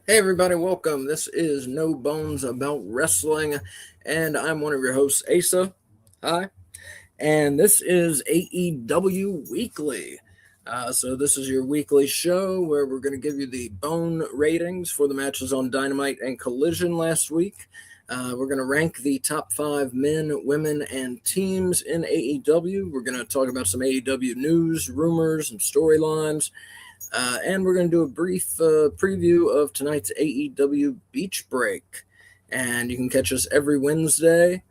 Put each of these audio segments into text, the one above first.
Hey everybody, welcome. This is No Bones About Wrestling, and I'm one of your hosts, Asa. Hi. And this is AEW Weekly. So this is your weekly show where we're going to give you the bone ratings for the matches on Dynamite and Collision last week. We're going to rank the top 5 men, women, and teams in AEW. We're going to talk about some AEW news, rumors, and storylines. And we're going to do a brief preview of tonight's AEW Beach Break. And you can catch us every Wednesday.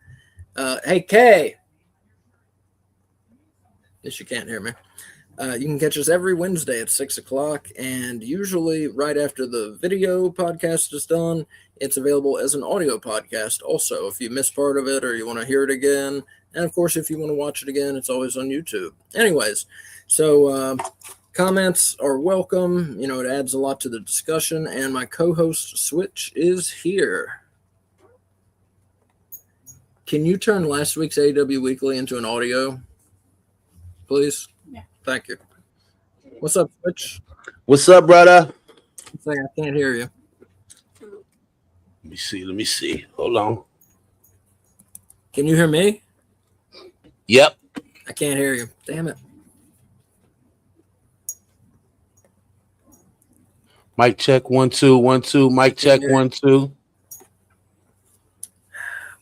Hey, Kay! Guess you can't hear me. You can catch us every Wednesday at 6 o'clock. And usually right after the video podcast is done, it's available as an audio podcast also. If you missed part of it or you want to hear it again. And, of course, if you want to watch it again, it's always on YouTube. Anyways, so... comments are welcome. It adds a lot to the discussion. And my co-host, Switch, is here. Can you turn last week's AEW Weekly into an audio, please? Yeah. Thank you. What's up, Switch? What's up, brother? I can't hear you. Let me see. Hold on. Can you hear me? Yep. I can't hear you. Damn it. Mic check 1 2 1 2. Mic check 1 2.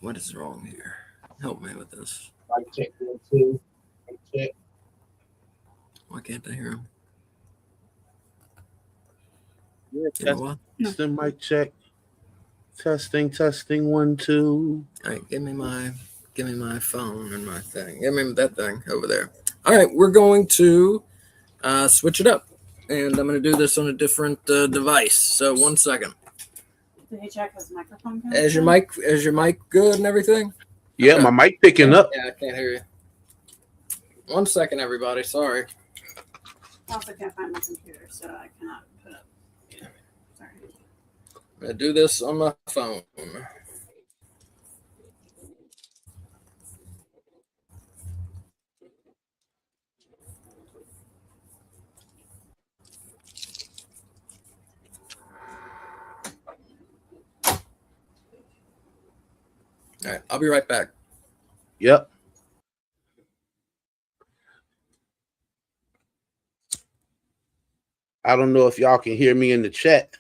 What is wrong here? Help me with this. Mic check 1 2. Mic check. Why can't I hear him? Yeah, You know what? testing, mic check. Testing 1 2. All right, give me my phone and my thing. Give me that thing over there. All right, we're going to switch it up. And I'm going to do this on a different device. So 1 second. Did he check his microphone? Is your mic good and everything? Yeah, okay. My mic picking up. Yeah, I can't hear you. 1 second, everybody. Sorry. I also can't find my computer, so I cannot put up. Sorry. I'm going to do this on my phone. All right, I'll be right back. Yep. I don't know if y'all can hear me in the chat.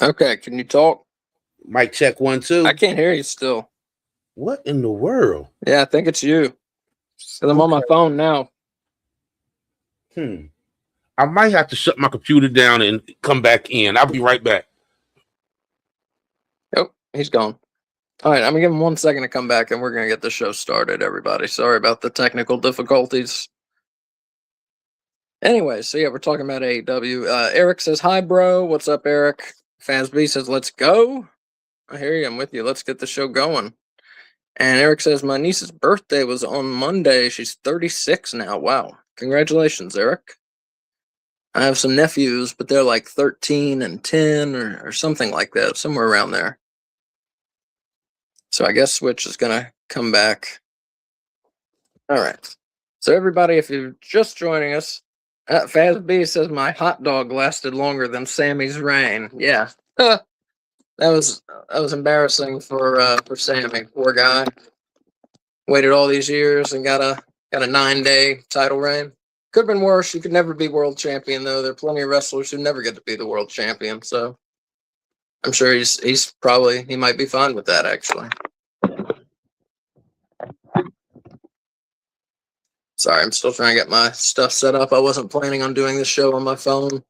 Okay, can you talk? Mic check 1 2. I can't hear you still. What in the world? Yeah, I think it's you. Because I'm on my phone now. I might have to shut my computer down and come back in. I'll be right back. Oh, he's gone. All right, I'm going to give him 1 second to come back, and we're going to get the show started, everybody. Sorry about the technical difficulties. Anyway, so yeah, we're talking about AEW. Eric says, hi, bro. What's up, Eric? Fazb says, let's go. I hear you. I'm with you. Let's get the show going. And Eric says, my niece's birthday was on Monday. She's 36 now. Wow. Congratulations, Eric. I have some nephews, but they're like 13 and 10 or something like that, somewhere around there. So I guess Switch is going to come back. All right. So everybody, if you're just joining us, Fazb says my hot dog lasted longer than Sammy's reign. Yeah. That was embarrassing for Sammy. Poor guy. Waited all these years and got a 9-day title reign. Could have been worse. You could never be world champion, though. There are plenty of wrestlers who never get to be the world champion. So I'm sure he might be fine with that, actually. Sorry, I'm still trying to get my stuff set up. I wasn't planning on doing this show on my phone.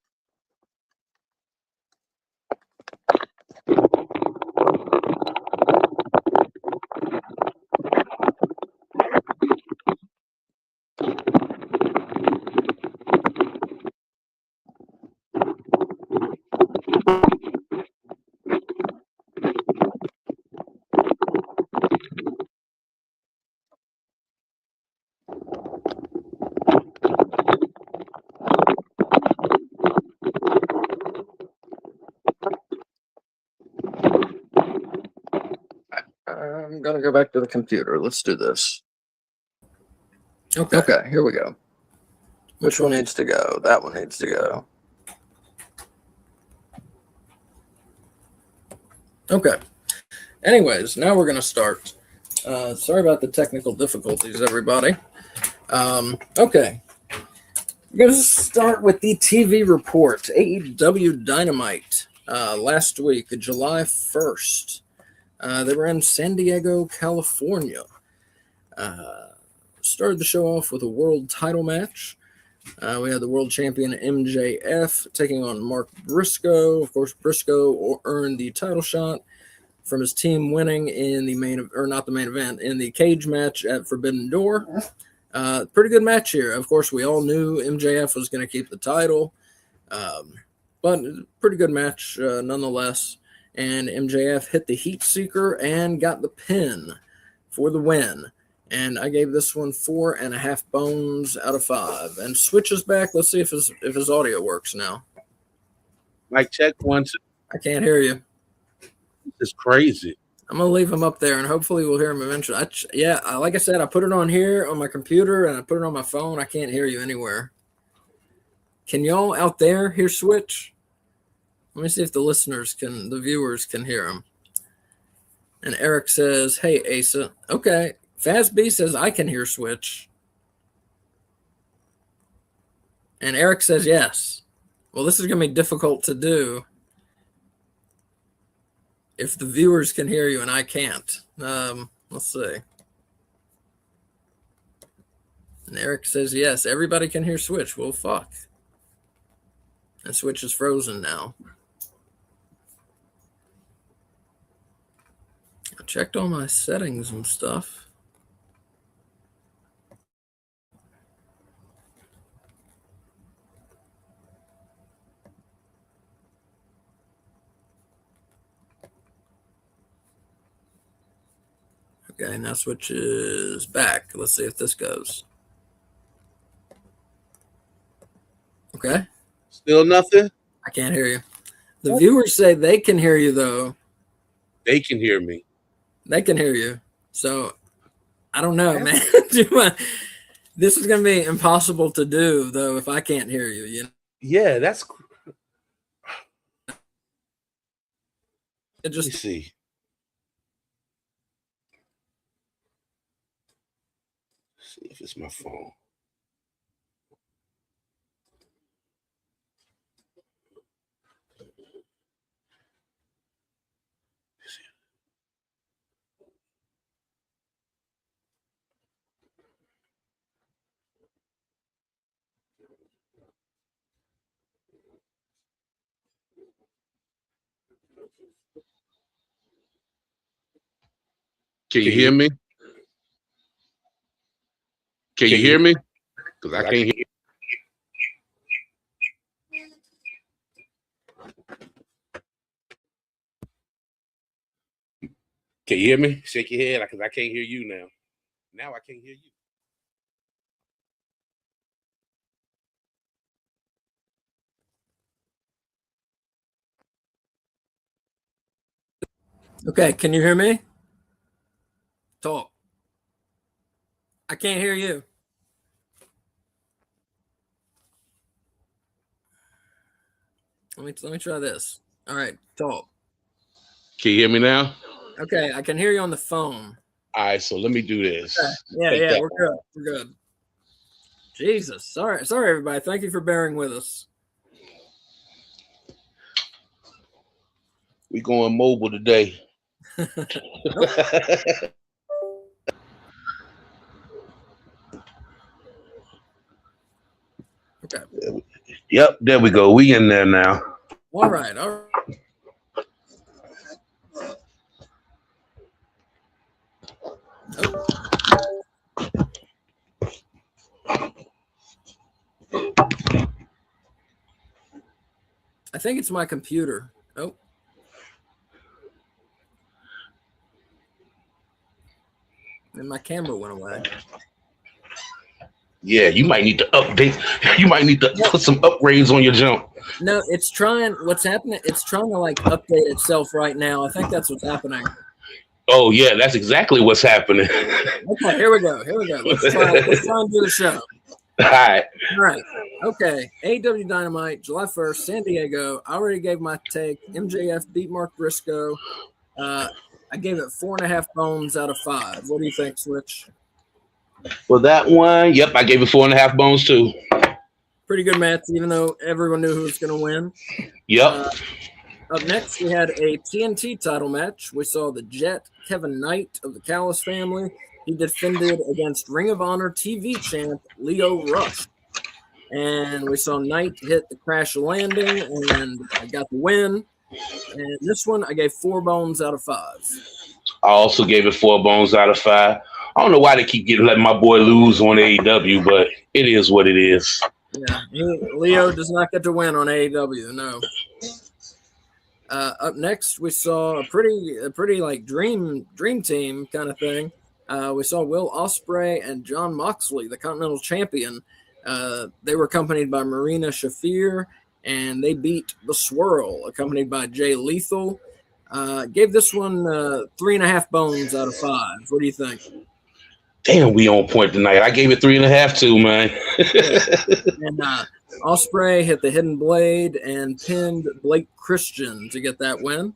I'm going to go back to the computer. Let's do this. Okay, here we go. Which one needs to go? That one needs to go. Okay. Anyways, now we're going to start. Sorry about the technical difficulties, everybody. Okay. We're going to start with the TV report. AEW Dynamite last week, July 1st. They were in San Diego, California. Started the show off with a world title match. We had the world champion MJF taking on Mark Briscoe. Of course, Briscoe earned the title shot from his team winning in the in the cage match at Forbidden Door. Pretty good match here. Of course, we all knew MJF was going to keep the title, but pretty good match nonetheless. And MJF hit the Heat Seeker and got the pin for the win. And I gave this one 4.5 bones out of 5. And switches back. Let's see if his audio works now. Mic check 1, 2. I can't hear you. It's crazy. I'm gonna leave him up there, and hopefully we'll hear him eventually. Like I said, I put it on here on my computer, and I put it on my phone. I can't hear you anywhere. Can y'all out there hear Switch? Let me see if the viewers can hear him. And Eric says, "Hey, Asa." Okay. Fast B says, "I can hear Switch." And Eric says, "Yes." Well, this is gonna be difficult to do if the viewers can hear you and I can't. Let's see. And Eric says, yes, everybody can hear Switch. Well, fuck. And Switch is frozen now. I checked all my settings and stuff. Okay, now Switch is back. Let's see if this goes. Okay. Still nothing? I can't hear you. The viewers say they can hear you, though. They can hear me. They can hear you. So, I don't know, man. This is going to be impossible to do, though, if I can't hear you. You know? Yeah, that's... It just... Let me see. See if it's my phone. Can you hear me? Can you hear me? Because I can't hear you. Can you hear me? Shake your head because I can't hear you now. Now I can't hear you. Okay, can you hear me? Talk. I can't hear you. Let me try this. All right, talk. Can you hear me now? Okay, I can hear you on the phone. All right, so let me do this. Okay. Yeah, we're good. We're good. Jesus, sorry, everybody. Thank you for bearing with us. We going mobile today. Okay. Yep, there we go. We in there now. All right. Oh. I think it's my computer. Oh. And my camera went away. Yeah, you might need to update. You might need to put some upgrades on your jump. No, it's trying. What's happening? It's trying to like update itself right now. I think that's what's happening. Oh yeah, that's exactly what's happening. Okay, here we go. Let's try and do the show. All right. Okay. AEW Dynamite, July 1st, San Diego. I already gave my take. MJF beat Mark Briscoe. I gave it 4.5 bones out of 5. What do you think, Switch? For that one, yep, I gave it 4.5 bones too. Pretty good match, even though everyone knew who was going to win. Yep. Up next, we had a TNT title match. We saw the Jet, Kevin Knight of the Callis family. He defended against Ring of Honor TV champ Leo Rush. And we saw Knight hit the crash landing and got the win. And this one, I gave 4 bones out of 5. I also gave it 4 bones out of 5. I don't know why they keep letting my boy lose on AEW, but it is what it is. Yeah, Leo does not get to win on AEW, no. Up next, we saw a pretty like dream team kind of thing. We saw Will Ospreay and Jon Moxley, the Continental Champion. They were accompanied by Marina Shafir, and they beat The Swirl, accompanied by Jay Lethal. Gave this one 3.5 bones out of 5. What do you think? Damn, we on point tonight. I gave it 3.5 too, man. And Ospreay hit the Hidden Blade and pinned Blake Christian to get that win.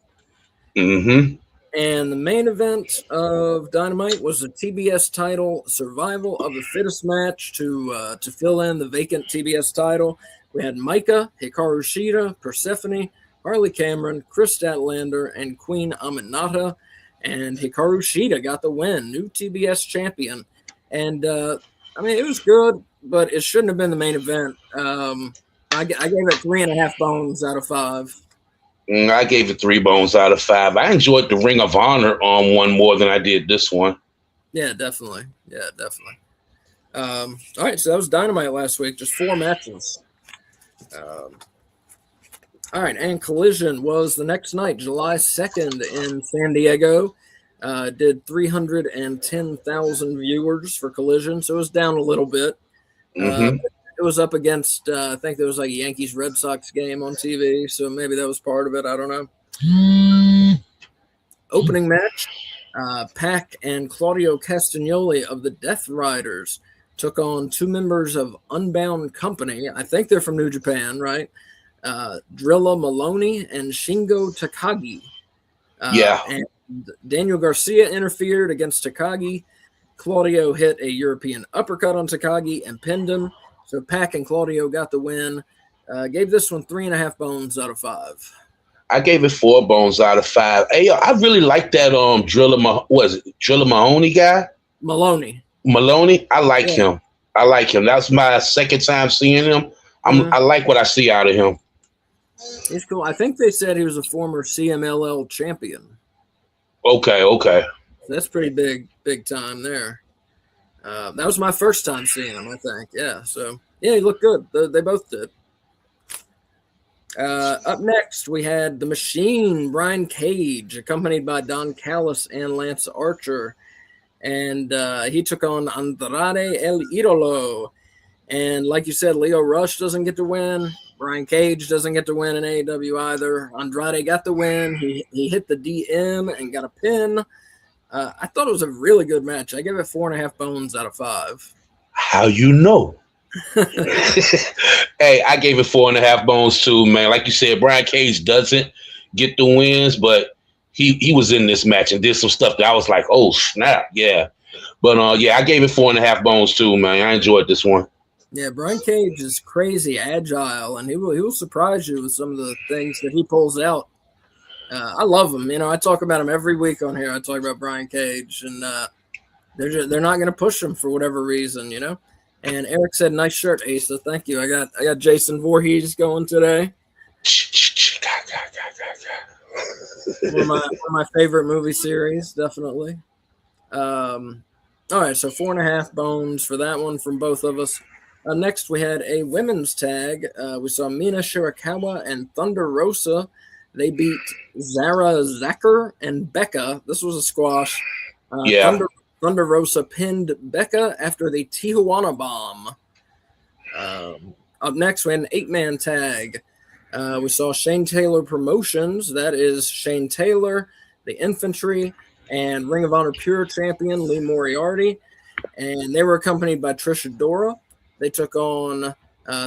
Mm-hmm. And the main event of Dynamite was the TBS title Survival of the Fittest match to fill in the vacant TBS title. We had Micah, Hikaru Shida, Persephone, Harley Cameron, Chris Statlander, and Queen Aminata. And Hikaru Shida got the win, new TBS champion. And, I mean, it was good, but it shouldn't have been the main event. I gave it 3.5 bones out of 5. I gave it 3 bones out of 5. I enjoyed the Ring of Honor on one more than I did this one. Yeah, definitely. All right, so that was Dynamite last week, just 4 matches. All right, and Collision was the next night, July 2nd in San Diego. Did 310,000 viewers for Collision, so it was down a little bit. Mm-hmm. It was up against, I think there was like a Yankees-Red Sox game on TV, so maybe that was part of it. I don't know. Opening match, Pac and Claudio Castagnoli of the Death Riders took on 2 members of Unbound Company. I think they're from New Japan, right? Drilla Maloney and Shingo Takagi. Yeah. And Daniel Garcia interfered against Takagi. Claudio hit a European uppercut on Takagi and pinned him. So Pac and Claudio got the win. Gave this one 3.5 bones out of 5. I gave it 4 bones out of 5. Hey, I really like that Drilla Mahoney guy? Maloney. I like him. That's my second time seeing him. I like what I see out of him. He's cool. I think they said he was a former CMLL champion. Okay. So that's pretty big time there. That was my first time seeing him, I think. Yeah, so yeah, he looked good. They both did. Up next, we had the Machine, Brian Cage, accompanied by Don Callis and Lance Archer. And he took on Andrade El Idolo. And like you said, Leo Rush doesn't get to win. Brian Cage doesn't get to win in AEW either. Andrade got the win. He hit the DM and got a pin. I thought it was a really good match. I gave it 4.5 bones out of 5. How you know? Hey, I gave it 4.5 bones too, man. Like you said, Brian Cage doesn't get the wins, but he was in this match and did some stuff that I was like, oh snap, yeah. But yeah, I gave it 4.5 bones too, man. I enjoyed this one. Yeah, Brian Cage is crazy agile, and he will surprise you with some of the things that he pulls out. I love him. You know, I talk about him every week on here. I talk about Brian Cage, and they're not going to push him for whatever reason, you know. And Eric said, "Nice shirt, Asa. Thank you. I got Jason Voorhees going today. one of my favorite movie series, definitely. All right, so 4.5 bones for that one from both of us. Next, we had a women's tag. We saw Mina Shirakawa and Thunder Rosa. They beat Zara Zacher and Becca. This was a squash. Thunder Rosa pinned Becca after the Tijuana bomb. Up next, we had an 8-man tag. We saw Shane Taylor Promotions. That is Shane Taylor, the Infantry, and Ring of Honor Pure Champion Lee Moriarty. And they were accompanied by Trish Adora. They took on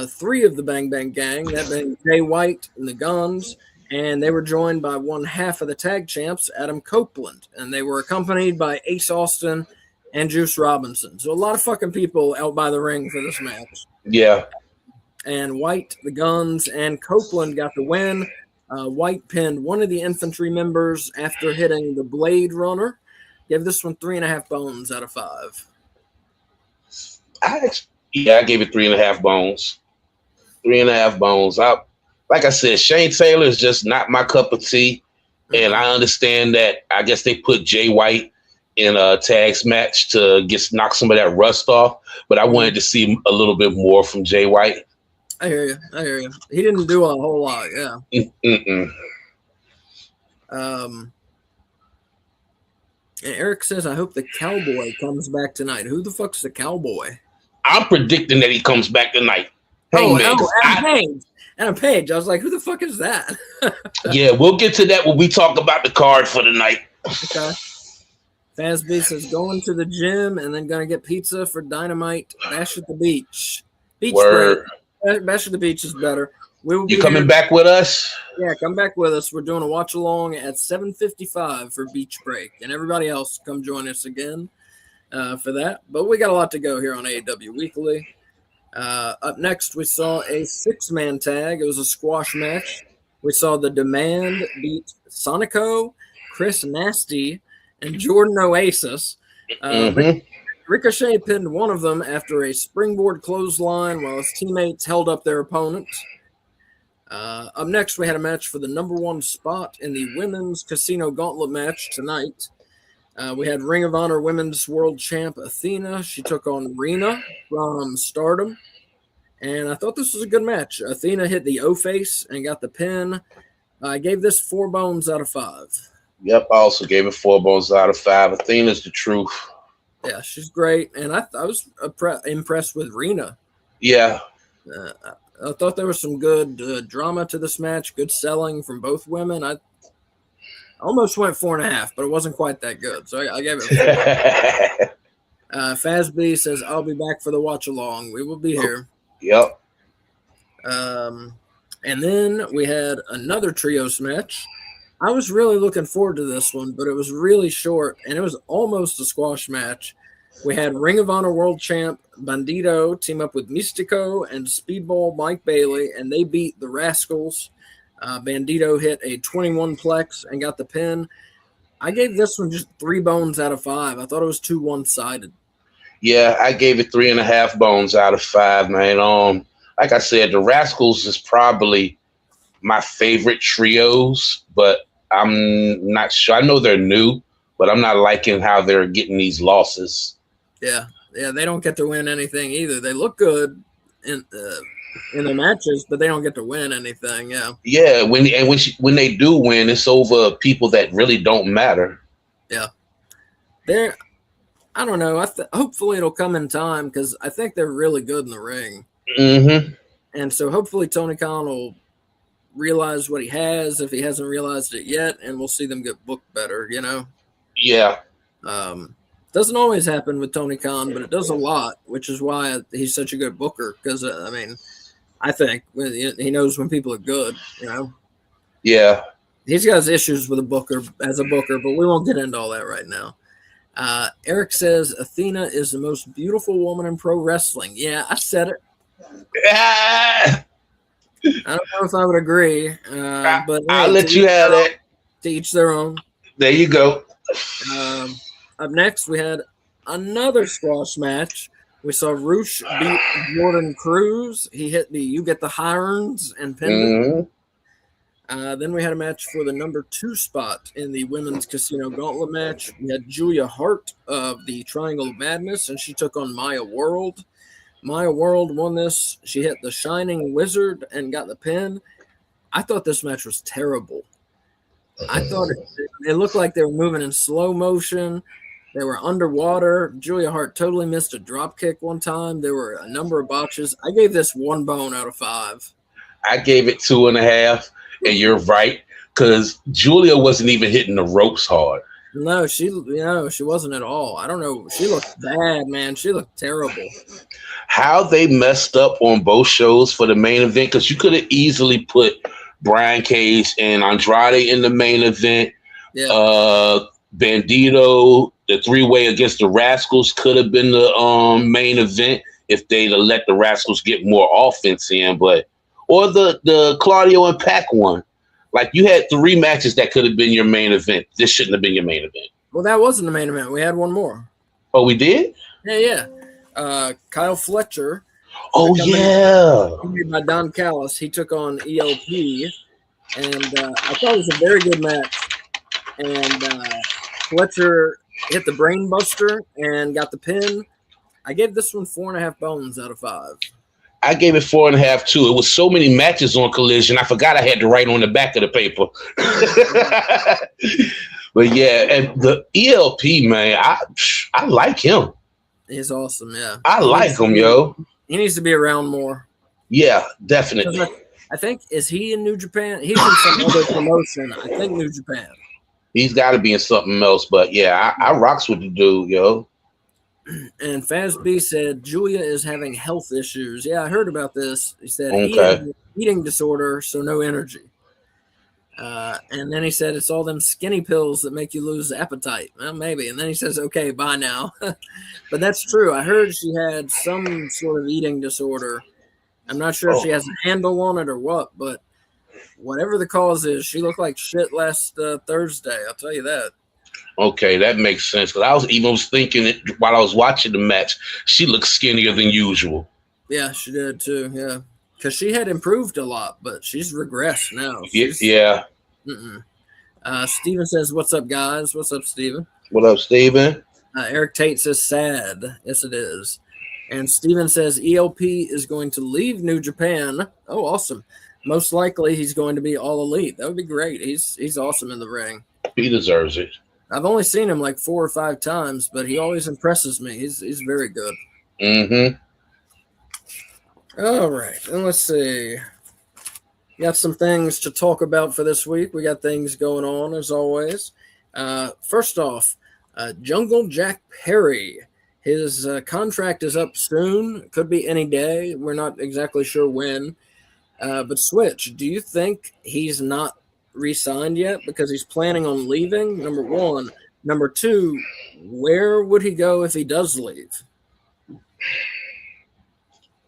3 of the Bang Bang Gang, that being Jay White and the Guns, And they were joined by one half of the tag champs, Adam Copeland, and they were accompanied by Ace Austin and Juice Robinson. So a lot of fucking people out by the ring for this match. Yeah. And White, the Guns, and Copeland got the win. White pinned one of the infantry members after hitting the Blade Runner. Gave this one 3.5 bones out of 5. I gave it 3.5 bones. 3.5 bones. Like I said, Shane Taylor is just not my cup of tea. And I understand that I guess they put Jay White in a tags match to knock some of that rust off. But I wanted to see a little bit more from Jay White. I hear you. He didn't do a whole lot, yeah. And Eric says, I hope the Cowboy comes back tonight. Who the fuck's the Cowboy? I'm predicting that he comes back tonight. Adam Page. I was like, who the fuck is that? Yeah, we'll get to that when we talk about the card for the night. Okay. Fazbear says, going to the gym and then going to get pizza for Dynamite. Bash at the Beach. Word. Break. Bash at the Beach is better. We will be You coming back with us? Yeah, come back with us. We're doing a watch along at 7:55 for Beach Break, and everybody else come join us again for that. But we got a lot to go here on AEW Weekly. Up next, we saw a 6-man tag. It was a squash match. We saw the Demand beat Sonico, Chris Nasty, and Jordan Oasis. Ricochet pinned one of them after a springboard clothesline while his teammates held up their opponent. Up next, we had a match for the number 1 spot in the Women's Casino Gauntlet match tonight. We had Ring of Honor Women's World Champ Athena. She took on Rena from Stardom. And I thought this was a good match. Athena hit the O-face and got the pin. I gave this 4 bones out of 5. Yep, I also gave it 4 bones out of 5. Athena's the truth. Yeah, she's great. And I was impressed with Rena. Yeah. I thought there was some good drama to this match, good selling from both women. I almost went 4.5, but it wasn't quite that good. So I gave it 4. Fazby says, I'll be back for the watch along. We will be here. Yep. And then we had another trios match. I was really looking forward to this one, but it was really short, and it was almost a squash match. We had Ring of Honor World Champ Bandito team up with Mystico and Speedball Mike Bailey, and they beat the Rascals. Bandito hit a 21 plex and got the pin. I gave this one just 3 bones out of 5. I thought it was too one-sided. Yeah, I gave it 3.5 bones out of 5, man. Like I said, the Rascals is probably my favorite trios, but I'm not sure. I know they're new, but I'm not liking how they're getting these losses. Yeah, they don't get to win anything either. They look good in the matches, but they don't get to win anything. Yeah, when they do win, it's over people that really don't matter. Yeah, I don't know. Hopefully it'll come in time because I think they're really good in the ring. Mm-hmm. And so hopefully Tony Khan will realize what he has if he hasn't realized it yet, and we'll see them get booked better. Yeah. Doesn't always happen with Tony Khan, but it does a lot, which is why he's such a good booker. Because I think he knows when people are good. Yeah. He's got his issues with a booker, but we won't get into all that right now. Eric says Athena is the most beautiful woman in pro wrestling. Yeah, I said it. I don't know if I would agree, but I'll let you have that. To each their own. There you go. Up next, we had another squash match. We saw Roosh beat Jordan Cruz. He hit the "You Get the Hirons" and pinned him. Then we had a match for the number 2 spot in the Women's Casino Gauntlet match. We had Julia Hart of the Triangle of Madness, and she took on Maya World. Maya World won this. She hit the Shining Wizard and got the pin. I thought this match was terrible. I thought it looked like they were moving in slow motion. They were underwater. Julia Hart totally missed a drop kick one time. There were a number of botches. I gave this 1 bone out of 5. I gave it 2.5, and you're right, because Julia wasn't even hitting the ropes hard. No, she wasn't at all. I don't know. She looked bad, man. She looked terrible. How they messed up on both shows for the main event, because you could have easily put Brian Cage and Andrade in the main event. Yeah. Bandito, the three-way against the Rascals could have been the main event if they'd have let the Rascals get more offense in, or the Claudio and Pac one. Like, you had 3 matches that could have been your main event. This shouldn't have been your main event. Well, that wasn't the main event. We had one more. Oh, we did? Yeah. Kyle Fletcher. Oh, yeah. By Don Callis. He took on ELP, and I thought it was a very good match. And Fletcher hit the brain buster and got the pin. I gave this one 4.5 bones out of 5. I gave it 4.5 too. It was so many matches on Collision. I forgot I had to write on the back of the paper. But yeah, and the ELP, man, I like him. He's awesome, yeah. I like him, yo. He needs to be around more. Yeah, definitely. I think, is he in New Japan? He's in some other promotion. I think New Japan. He's got to be in something else, but yeah, I rocks with the dude, yo. And Faz B said Julia is having health issues. Yeah, I heard about this. He said eating disorder, so no energy. And then he said it's all them skinny pills that make you lose appetite. Well, maybe. And then he says, okay, bye now. But that's true. I heard she had some sort of eating disorder. I'm not sure if she has a handle on it or what, but whatever the cause is, she looked like shit last Thursday. I'll tell you that. Okay, that makes sense. Because I was thinking it while I was watching the match, she looked skinnier than usual. Yeah, she did too. Yeah, because she had improved a lot, but she's regressed now. Yeah. Steven says, "What's up, guys? What's up, Steven? What up, Steven? Eric Tate says, "Sad. Yes, it is." And Steven says, "ELP is going to leave New Japan." Oh, awesome. Most likely, he's going to be All Elite. That would be great. He's awesome in the ring. He deserves it. I've only seen him like 4 or 5 times, but he always impresses me. He's very good. Mm-hmm. All right, and let's see. Got some things to talk about for this week. We got things going on as always. First off, Jungle Jack Perry. His contract is up soon. Could be any day. We're not exactly sure when. But Switch, do you think he's not re-signed yet because he's planning on leaving? Number 1. Number 2, where would he go if he does leave?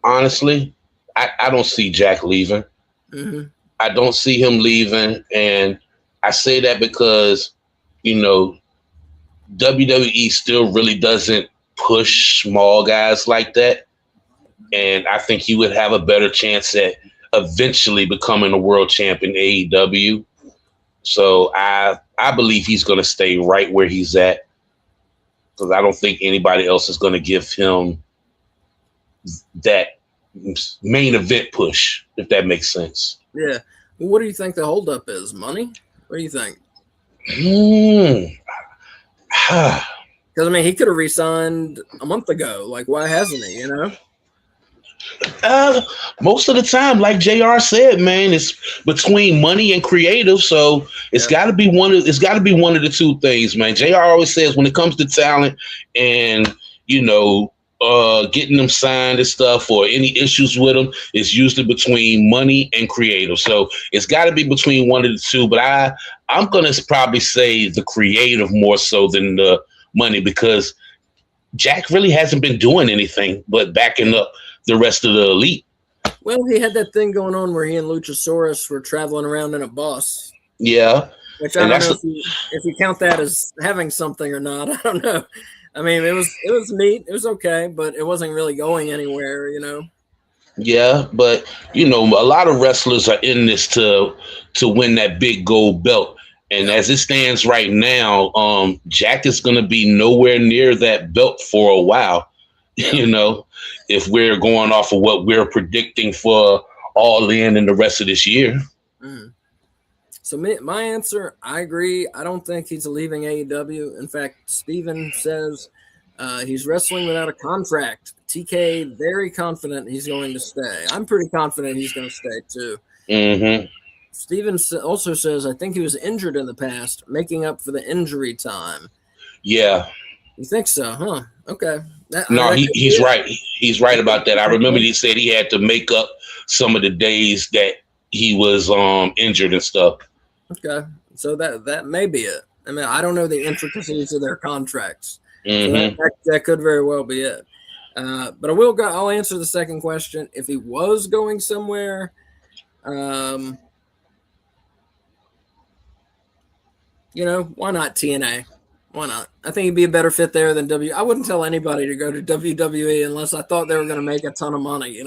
Honestly, I don't see Jack leaving. Mm-hmm. I don't see him leaving, and I say that because, WWE still really doesn't push small guys like that, and I think he would have a better chance at eventually becoming a world champ in AEW. So I believe he's going to stay right where he's at, because I don't think anybody else is going to give him that main event push, if that makes sense. Yeah. Well, what do you think the holdup is? Money? What do you think? Because, he could have re-signed a month ago. Like, why hasn't he, Most of the time, like JR said, man, it's between money and creative. So it's got to be one of the two things, man. JR always says when it comes to talent and, getting them signed and stuff, or any issues with them, is usually between money and creative. So it's got to be between one of the two. But I'm going to probably say the creative more so than the money, because Jack really hasn't been doing anything but backing up the rest of the elite. Well, he had that thing going on where he and Luchasaurus were traveling around in a bus. Yeah. Which I don't know if you count that as having something or not. I don't know. It was neat. It was okay, but it wasn't really going anywhere, Yeah, but a lot of wrestlers are in this to win that big gold belt. And as it stands right now, Jack is going to be nowhere near that belt for a while. If we're going off of what we're predicting for All In and the rest of this year. Mm. So my answer, I agree. I don't think he's leaving AEW. In fact, Steven says he's wrestling without a contract. TK, very confident he's going to stay. I'm pretty confident he's going to stay too. Mm-hmm. Steven also says, I think he was injured in the past, making up for the injury time. Yeah. You think so, huh? Okay. He's right. He's right about that. I remember he said he had to make up some of the days that he was injured and stuff. Okay, so that may be it. I mean, I don't know the intricacies of their contracts, so Mm-hmm. that could very well be it. But I'll answer the second question. If he was going somewhere, why not TNA? Why not? I think he'd be a better fit there than I wouldn't tell anybody to go to WWE unless I thought they were going to make a ton of money.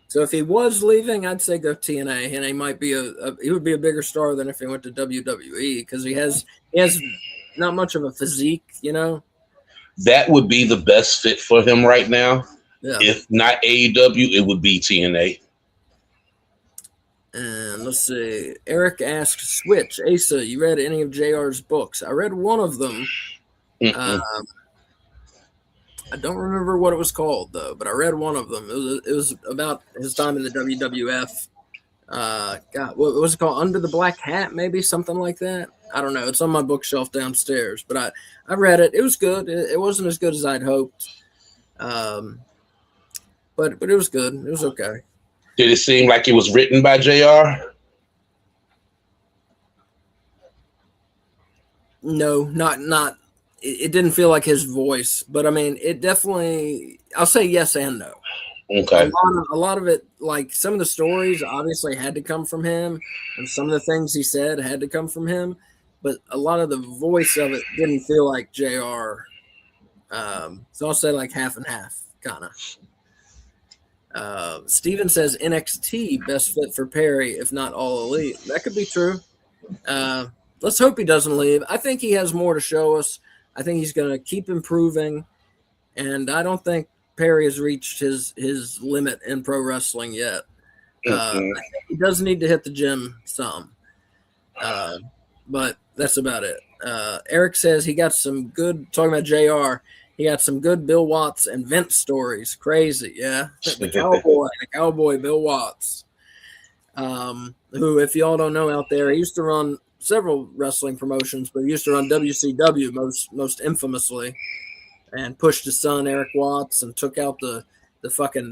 So if he was leaving, I'd say go TNA, and he might be he would be a bigger star than if he went to WWE because he has not much of a physique. That would be the best fit for him right now. Yeah. If not AEW, it would be TNA. And let's see. Eric asked, Switch, Asa, you read any of JR's books? I read one of them. I don't remember what it was called, though, but I read one of them. It was about his time in the WWF. God, what was it called? Under the Black Hat, maybe? Something like that? I don't know. It's on my bookshelf downstairs, but I read it. It was good. It wasn't as good as I'd hoped. But it was good. It was okay. Did it seem like it was written by JR? No, not. It didn't feel like his voice, but I mean, it definitely. I'll say yes and no. Okay. A lot of it, like some of the stories, obviously had to come from him, and some of the things he said had to come from him. But a lot of the voice of it didn't feel like JR. So I'll say like half and half, kind of. Steven says NXT best fit for Perry, if not all elite. That could be true. Let's hope he doesn't leave. I think he has more to show us. I think he's going to keep improving, and I don't think Perry has reached his limit in pro wrestling yet. He does need to hit the gym some, but that's about it. Eric says he got some good, talking about JR, he got some good Bill Watts and Vince stories. Crazy, yeah. The cowboy Bill Watts, who, if y'all don't know out there, he used to run several wrestling promotions, but he used to run WCW most infamously, and pushed his son Eric Watts and took out the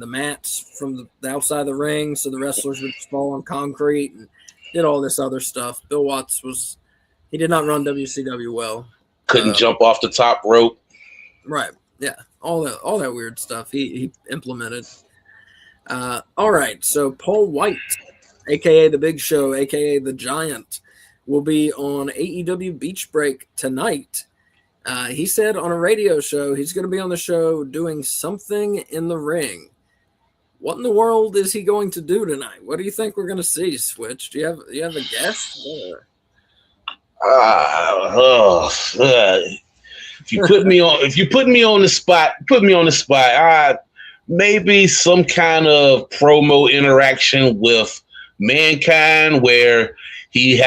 mats from the outside of the ring so the wrestlers would just fall on concrete, and did all this other stuff. Bill Watts he did not run WCW well. Couldn't jump off the top rope. Right. Yeah. All that weird stuff he implemented. All right. So Paul White, aka the Big Show, aka the Giant, will be on AEW Beach Break tonight. He said on a radio show he's going to be on the show doing something in the ring. What in the world is he going to do tonight? What do you think we're going to see, Switch? Do you have a guess? If you put me on the spot, maybe some kind of promo interaction with Mankind where he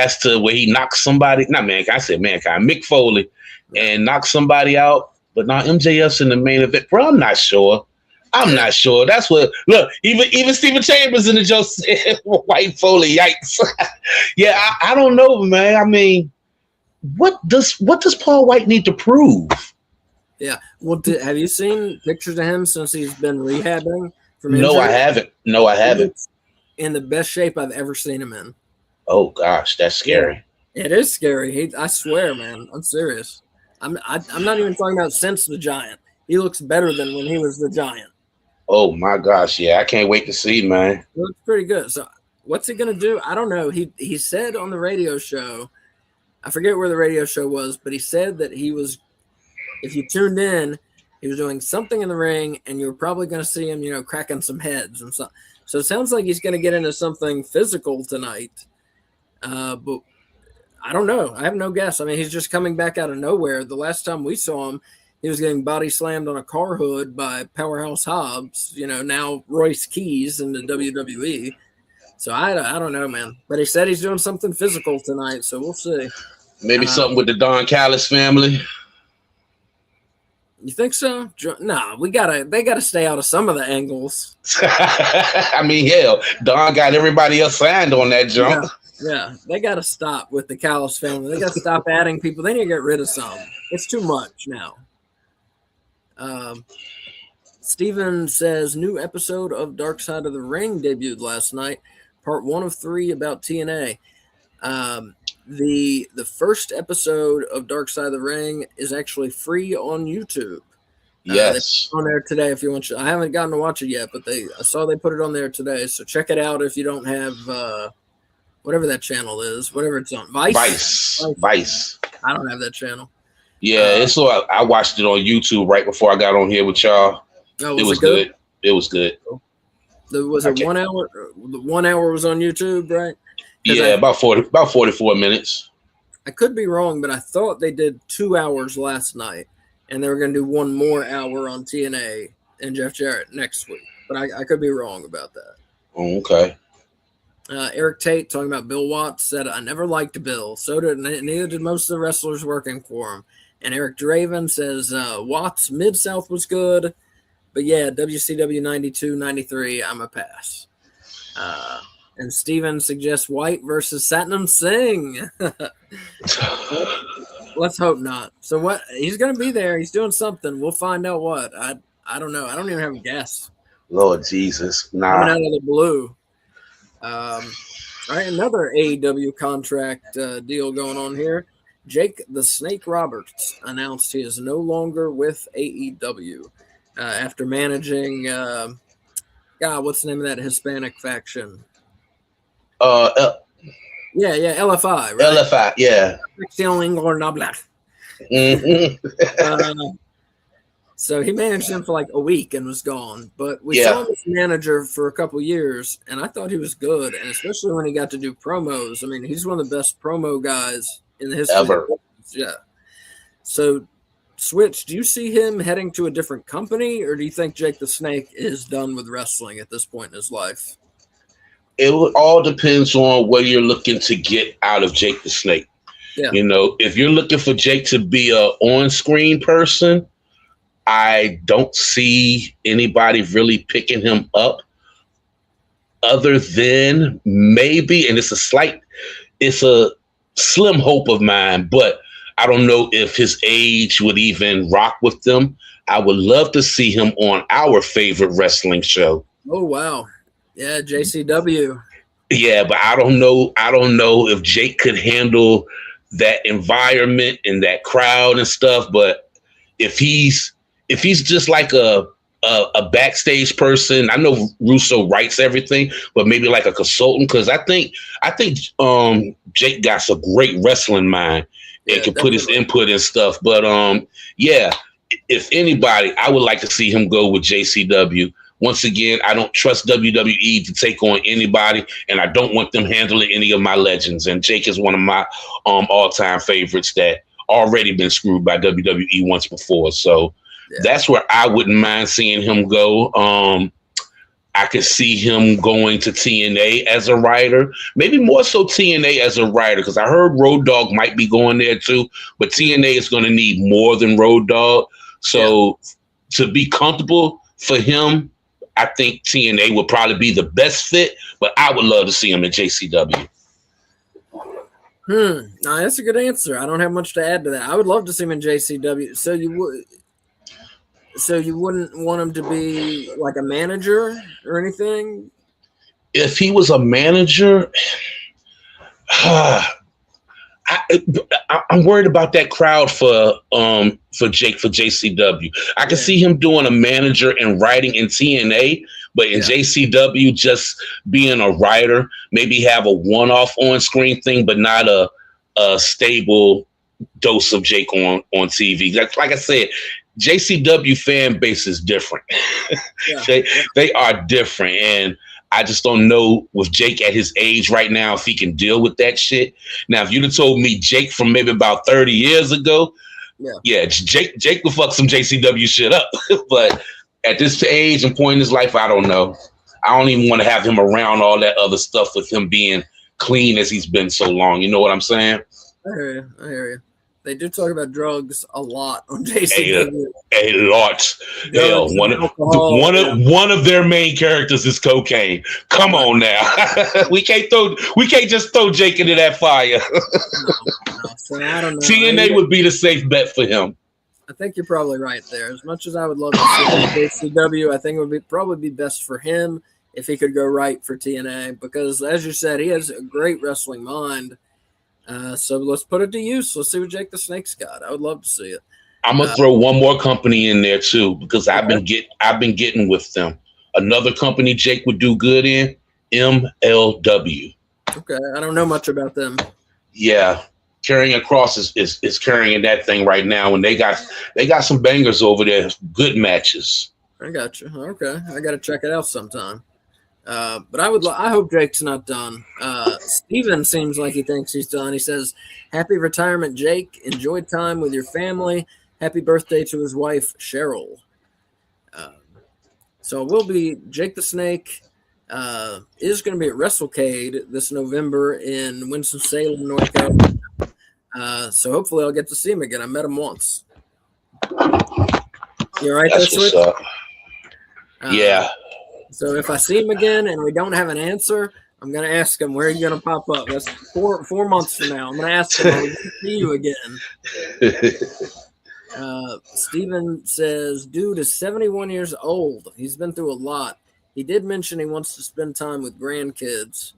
knocks somebody, not Mankind, I said Mankind, Mick Foley, and knocks somebody out, but now MJF's in the main event. Bro, I'm not sure. That's what, look, even Stephen Chambers in the joke said, White Foley, yikes. Yeah, I don't know, man. I mean, what does Paul White need to prove? Yeah. Well, have you seen pictures of him since he's been rehabbing from injury? No, I haven't. In the best shape I've ever seen him in. Oh gosh, that's scary. Yeah, it is scary. I swear, man. I'm serious. I'm not even talking about since the Giant. He looks better than when he was the Giant. Oh my gosh, yeah, I can't wait to see, man. He looks pretty good. So what's he gonna do? I don't know. He said on the radio show, I forget where the radio show was, but he said that he was, if you tuned in, he was doing something in the ring, and you were probably gonna see him, cracking some heads and stuff. So it sounds like he's gonna get into something physical tonight. But I don't know. I have no guess. I mean, he's just coming back out of nowhere. The last time we saw him, he was getting body slammed on a car hood by Powerhouse Hobbs, now Royce Keys in the WWE. So I don't know, man. But he said he's doing something physical tonight, so we'll see. Maybe something with the Don Callis family. You think so? Nah, they gotta stay out of some of the angles. I mean, hell, Don got everybody else signed on that jump. Yeah, they got to stop with the Callis family. They got to stop adding people. They need to get rid of some. It's too much now. Steven says, new episode of Dark Side of the Ring debuted last night, part 1 of 3 about TNA. The first episode of Dark Side of the Ring is actually free on YouTube. Yes. On there today if you want to. I haven't gotten to watch it yet, but I saw they put it on there today. So check it out if you don't have whatever that channel is, whatever it's on. Vice. I don't have that channel. Yeah, I watched it on YouTube right before I got on here with y'all. Oh, it was good? It was good. Was it 1 hour? The 1 hour was on YouTube, right? Yeah, about 44 minutes. I could be wrong, but I thought they did 2 hours last night, and they were going to do 1 more hour on TNA and Jeff Jarrett next week. But I could be wrong about that. Okay. Eric Tate, talking about Bill Watts, said, I never liked Bill. Neither did most of the wrestlers working for him. And Eric Draven says, Watts Mid-South was good. But yeah, WCW 92, 93, I'm a pass. And Steven suggests White versus Satnam Singh. Let's hope not. So what? He's going to be there. He's doing something. We'll find out what. I don't know. I don't even have a guess. Lord Jesus. Nah. Coming out of the blue. All right, another AEW contract deal going on here. Jake the Snake Roberts announced he is no longer with AEW after managing, what's the name of that Hispanic faction? LFI, right? LFI, yeah. So he managed him for like a week and was gone. But we saw this manager for a couple years, and I thought he was good, and especially when he got to do promos. I mean, he's one of the best promo guys in the history ever. Yeah. So, Switch, do you see him heading to a different company, or do you think Jake the Snake is done with wrestling at this point in his life? It all depends on what you're looking to get out of Jake the Snake. Yeah. You know, if you're looking for Jake to be a on-screen person, I don't see anybody really picking him up other than maybe, and it's a slim hope of mine, but I don't know if his age would even rock with them. I would love to see him on our favorite wrestling show. Oh, wow. Yeah, JCW. Yeah, but I don't know if Jake could handle that environment and that crowd and stuff. But if he's just like a backstage person, I know Russo writes everything, but maybe like a consultant, because I think Jake got a great wrestling mind and can put his input and stuff. But if anybody, I would like to see him go with JCW. Once again, I don't trust WWE to take on anybody, and I don't want them handling any of my legends. And Jake is one of my all-time favorites that already been screwed by WWE once before. So that's where I wouldn't mind seeing him go. I could see him going to TNA as a writer, maybe more so TNA as a writer, because I heard Road Dogg might be going there too, but TNA is going to need more than Road Dogg. So to be comfortable for him, I think TNA would probably be the best fit, but I would love to see him in JCW. No, that's a good answer. I don't have much to add to that. I would love to see him in JCW. So you wouldn't want him to be like a manager or anything? If he was a manager, I'm worried about that crowd for Jake for JCW. I can see him doing a manager and writing in TNA, but in JCW, just being a writer, maybe have a one-off on-screen thing, but not a stable dose of Jake on TV. Like I said, JCW fan base is different. They are different, and I just don't know with Jake at his age right now if he can deal with that shit. Now, if you'd have told me Jake from maybe about 30 years ago, Jake would fuck some JCW shit up. But at this age and point in his life, I don't know. I don't even want to have him around all that other stuff with him being clean as he's been so long. You know what I'm saying? I hear you. They do talk about drugs a lot on JCW. A lot. Hell, one of their main characters is cocaine. Come on now. we can't just throw Jake into that fire. No. So I don't know. TNA would be the safe bet for him. I think you're probably right there. As much as I would love to see him in WCW, I think it would probably be best for him if he could go right for TNA because, as you said, he has a great wrestling mind. So let's put it to use. Let's see what Jake the Snake's got. I would love to see it. I'm gonna throw one more company in there too because I've been getting with them. Another company Jake would do good in, MLW. Okay, I don't know much about them. Yeah, Carrying Cross is carrying that thing right now, and they got some bangers over there, good matches. I got you. Okay, I got to check it out sometime. But I hope Jake's not done. Steven seems like he thinks he's done. He says, "Happy retirement, Jake. Enjoy time with your family. Happy birthday to his wife, Cheryl." So it will be Jake the Snake. Is going to be at WrestleCade this November in Winston-Salem, North Carolina. So hopefully I'll get to see him again. I met him once. You all right there, Switch? Yeah. So if I see him again and we don't have an answer, I'm going to ask him, where are you going to pop up? That's 4 months from now. I'm going to ask him, are we going to see you again? Steven says, dude is 71 years old. He's been through a lot. He did mention he wants to spend time with grandkids.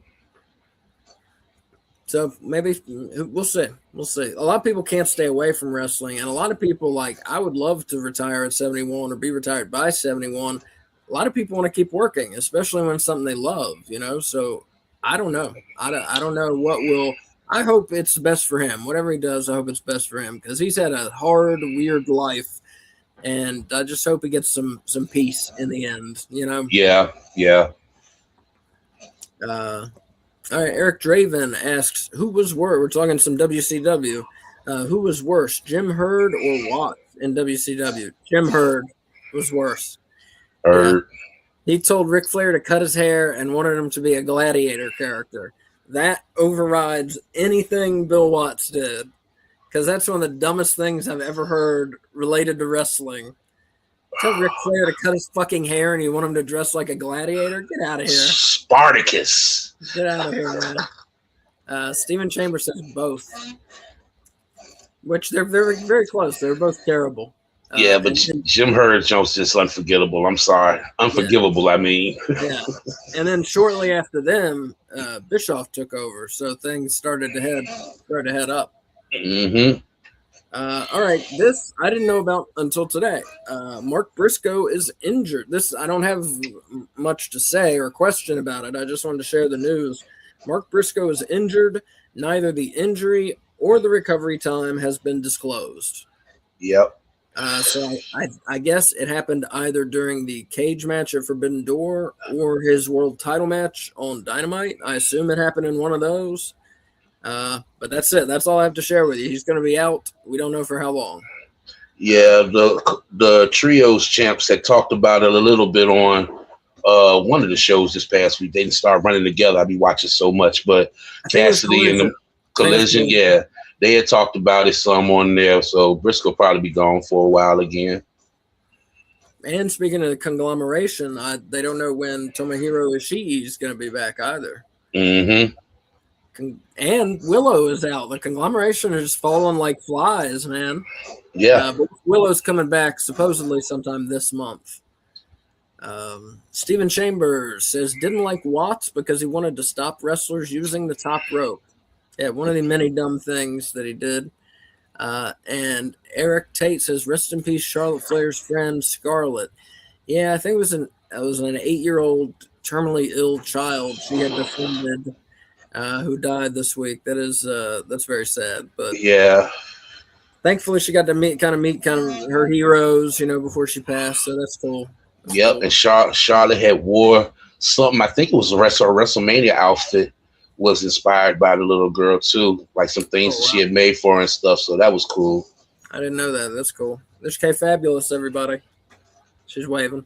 So maybe we'll see. We'll see. A lot of people can't stay away from wrestling. And a lot of people, like, I would love to retire at 71 or be retired by 71. A lot of people want to keep working, especially when it's something they love, you know? So I don't know. I don't know what will. I hope it's best for him. Whatever he does, I hope it's best for him because he's had a hard, weird life. And I just hope he gets some peace in the end, you know? Yeah. All right, Eric Draven asks, who was worse? We're talking some WCW. Who was worse, Jim Herd or Watts in WCW? Jim Herd was worse. He told Ric Flair to cut his hair and wanted him to be a gladiator character. That overrides anything Bill Watts did because that's one of the dumbest things I've ever heard related to wrestling. Tell Ric Flair to cut his fucking hair and you want him to dress like a gladiator? Get out of here. Spartacus. Get out of here, man. Steven Chambers says both, which they're very, very close. They're both terrible. But Jim Herd Jones is unforgettable. I'm sorry. Unforgivable, I mean. Yeah. And then shortly after them, Bischoff took over. So things started to head up. Mm-hmm. All right. This I didn't know about until today. Mark Briscoe is injured. This I don't have much to say or question about it. I just wanted to share the news. Mark Briscoe is injured. Neither the injury or the recovery time has been disclosed. Yep. So I guess it happened either during the cage match at Forbidden Door or his world title match on Dynamite. I assume it happened in one of those. But that's it. That's all I have to share with you. He's going to be out. We don't know for how long. Yeah, the trios champs had talked about it a little bit on one of the shows this past week. They didn't start running together. I'd be watching so much, but Cassidy and the Collision, yeah. They had talked about it some on there, so Briscoe probably be gone for a while again. And speaking of the conglomeration, they don't know when Tomohiro Ishii is going to be back either. Mm-hmm. And Willow is out. The conglomeration is falling like flies, man. Yeah. But Willow's coming back supposedly sometime this month. Steven Chambers says didn't like Watts because he wanted to stop wrestlers using the top rope. Yeah, one of the many dumb things that he did. And Eric Tate says, rest in peace, Charlotte Flair's friend, Scarlett. Yeah, I think it was an 8-year-old terminally ill child she had befriended who died this week. That's very sad. But yeah, thankfully she got to meet kind of her heroes, you know, before she passed. So that's cool. Cool. And Charlotte had wore something, I think it was a WrestleMania outfit, was inspired by the little girl too, like some things that she had made for her and stuff. So that was cool. I didn't know that. That's cool. There's K Fabulous, everybody. She's waving.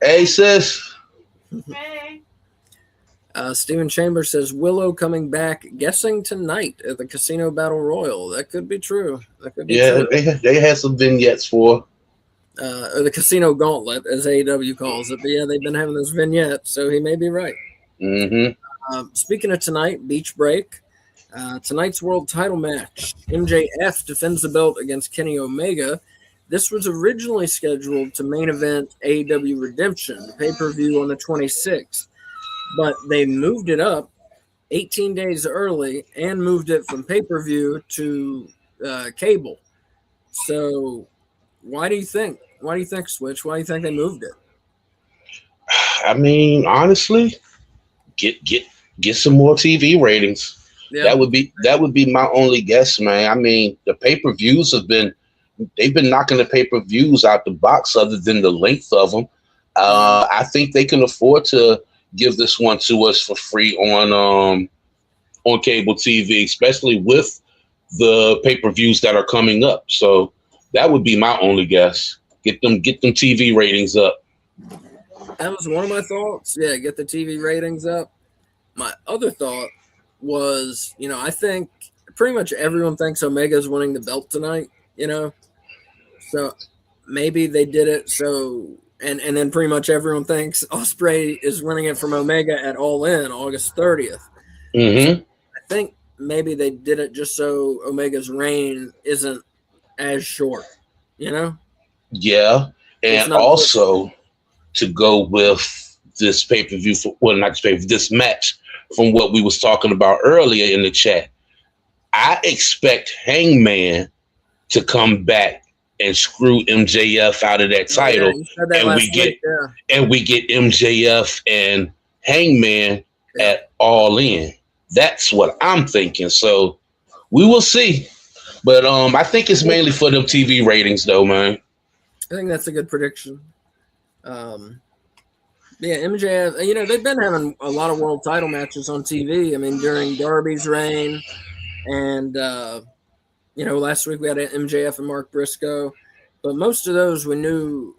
Hey, sis. Hey. Steven Chambers says Willow coming back, guessing tonight at the Casino Battle Royal. That could be true. True. They had some vignettes for. Or the Casino Gauntlet, as AEW calls it. But yeah, they've been having this vignette, so he may be right. Mm-hmm. Speaking of tonight, Beach Break. Tonight's world title match. MJF defends the belt against Kenny Omega. This was originally scheduled to main event AEW Redemption, the pay-per-view on the 26th, but they moved it up 18 days early and moved it from pay-per-view to cable. So why do you think? Why do you think, Switch? Why do you think they moved it? I mean, honestly, get some more TV ratings. Yeah. That would be my only guess, man. I mean, the pay-per-views they've been knocking the pay-per-views out the box other than the length of them. I think they can afford to give this one to us for free on cable TV, especially with the pay-per-views that are coming up. So that would be my only guess. Get them TV ratings up. That was one of my thoughts. Yeah, get the TV ratings up. My other thought was, I think pretty much everyone thinks Omega's winning the belt tonight, So maybe they did it so and then pretty much everyone thinks Ospreay is winning it from Omega at All In August 30th. Mm-hmm. So I think maybe they did it just so Omega's reign isn't as short, Yeah. And also to go with this pay-per-view not this pay-per-view, this match from what we was talking about earlier in the chat. I expect Hangman to come back and screw MJF out of that title, and we get MJF and Hangman at All In. That's what I'm thinking. So we will see, but I think it's mainly for them TV ratings, though, man. I think that's a good prediction. MJF. They've been having a lot of world title matches on TV. I mean, during Darby's reign, and last week we had MJF and Mark Briscoe. But most of those we knew